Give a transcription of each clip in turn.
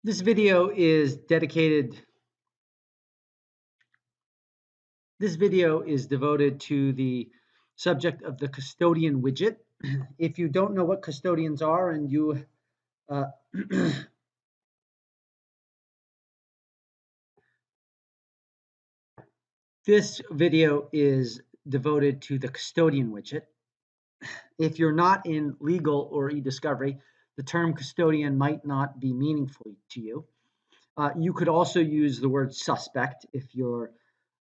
This video is devoted to the subject of the custodian widget. If you don't know what custodians are and you this video is devoted to the custodian widget. If you're not in legal or e-discovery, the term custodian might not be meaningful to you. You could also use the word suspect if you're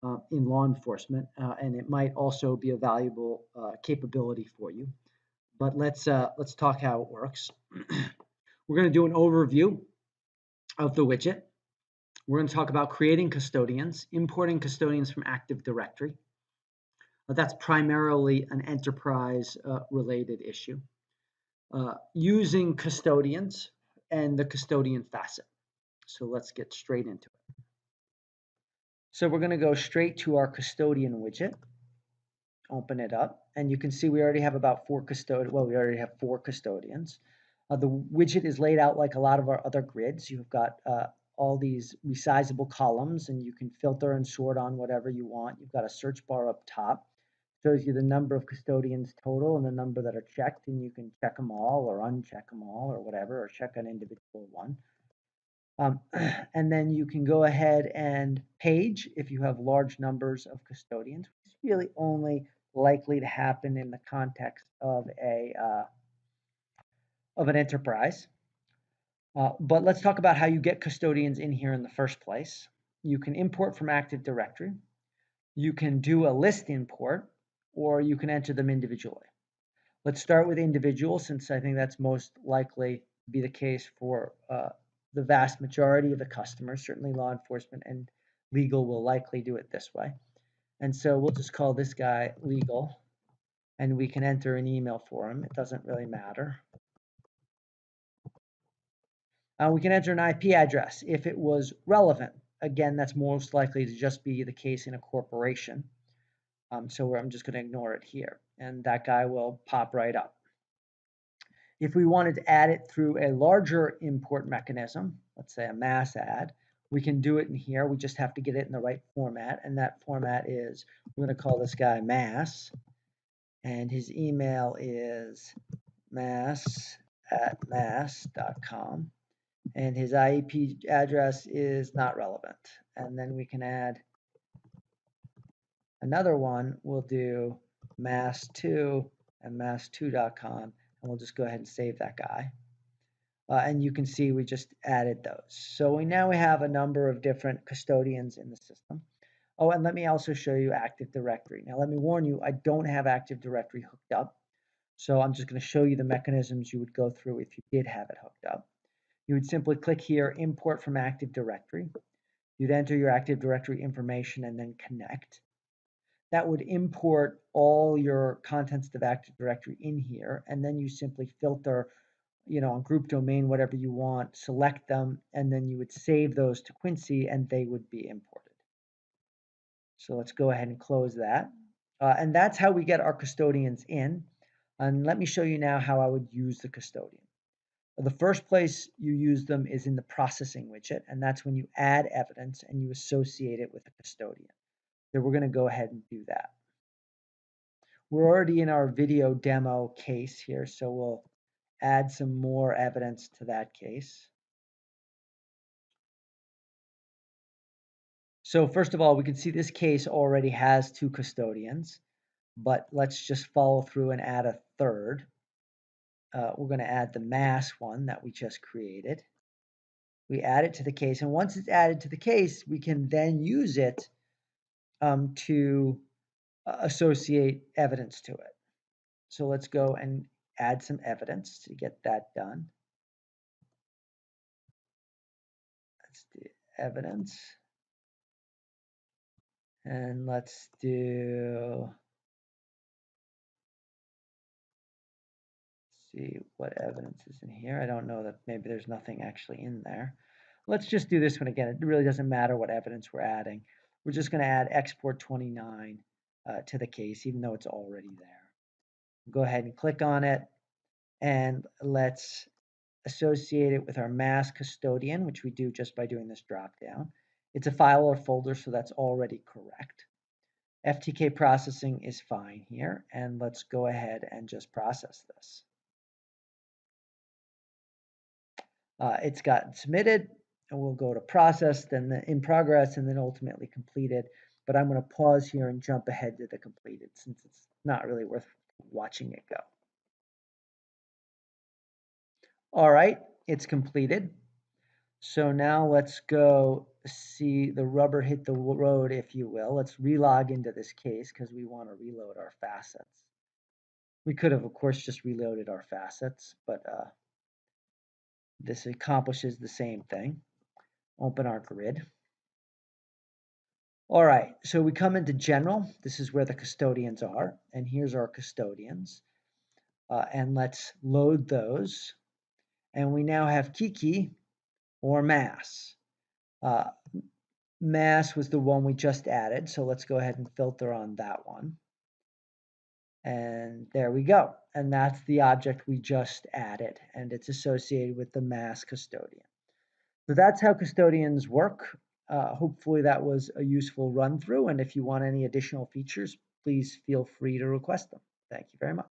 in law enforcement, and it might also be a valuable capability for you. But let's talk how it works. We're going to do an overview of the widget. We're going to talk about creating custodians, importing custodians from Active Directory. That's primarily an enterprise related issue. Using custodians and the custodian facet. So let's get straight into it. So we're going to go straight to our custodian widget. Open it up, and you can see we already have about 4 custodians. Well, we already have 4 custodians. The widget is laid out like a lot of our other grids. You've got all these resizable columns, and you can filter and sort on whatever you want. You've got a search bar up top. Shows you the number of custodians total and the number that are checked, and you can check them all or uncheck them all or whatever, or check an individual one. And then you can go ahead and page if you have large numbers of custodians. It's really only likely to happen in the context of an enterprise. But let's talk about how you get custodians in here in the first place. You can import from Active Directory. You can do a list import, or you can enter them individually. Let's start with individual, since I think that's most likely to be the case for the vast majority of the customers. Certainly law enforcement and legal will likely do it this way. And so we'll just call this guy legal, and we can enter an email for him. It doesn't really matter. We can enter an IP address if it was relevant. Again, that's most likely to just be the case in a corporation. So I'm just going to ignore it here, and that guy will pop right up. If we wanted to add it through a larger import mechanism, let's say a mass add, we can do it in here. We just have to get it in the right format, and that format is, we're going to call this guy mass, and his email is mass@mass.com, and his IP address is not relevant. And then we can add another one. We'll do mass2 and mass2.com, and we'll just go ahead and save that guy. And you can see we just added those. So now we have a number of different custodians in the system. Oh, and let me also show you Active Directory. Now, let me warn you, I don't have Active Directory hooked up. So I'm just going to show you the mechanisms you would go through if you did have it hooked up. You would simply click here, Import from Active Directory. You'd enter your Active Directory information and then connect. That would import all your contents of Active Directory in here, and then you simply filter, on group domain, whatever you want, select them, and then you would save those to Quincy, and they would be imported. So let's go ahead and close that. And that's how we get our custodians in. And let me show you now how I would use the custodian. The first place you use them is in the processing widget, and that's when you add evidence and you associate it with a custodian. So we're going to go ahead and do that. We're already in our video demo case here, so we'll add some more evidence to that case. So first of all, we can see this case already has 2 custodians, but let's just follow through and add a third. We're going to add the mass one that we just created. We add it to the case, and once it's added to the case, we can then use it to associate evidence to it. So let's go and add some evidence to get that done. Let's do evidence. And let's see what evidence is in here. I don't know, that maybe there's nothing actually in there. Let's just do this one again. It really doesn't matter what evidence we're adding. We're just going to add export 29 to the case, even though it's already there. Go ahead and click on it, and let's associate it with our mass custodian, which we do just by doing this drop down. It's a file or folder, so that's already correct. FTK processing is fine here, and let's go ahead and just process this. It's gotten submitted, and we'll go to process, then the in progress, and then ultimately completed. But I'm going to pause here and jump ahead to the completed since it's not really worth watching it go. All right, it's completed. So now let's go see the rubber hit the road, if you will. Let's relog into this case because we want to reload our facets. We could have, of course, just reloaded our facets, but this accomplishes the same thing. Open our grid. All right, so we come into general. This is where the custodians are, and here's our custodians. And let's load those. And we now have Kiki or mass. Mass was the one we just added, so let's go ahead and filter on that one. And there we go. And that's the object we just added, and it's associated with the mass custodian. So that's how custodians work. Hopefully that was a useful run through, and if you want any additional features, please feel free to request them. Thank you very much.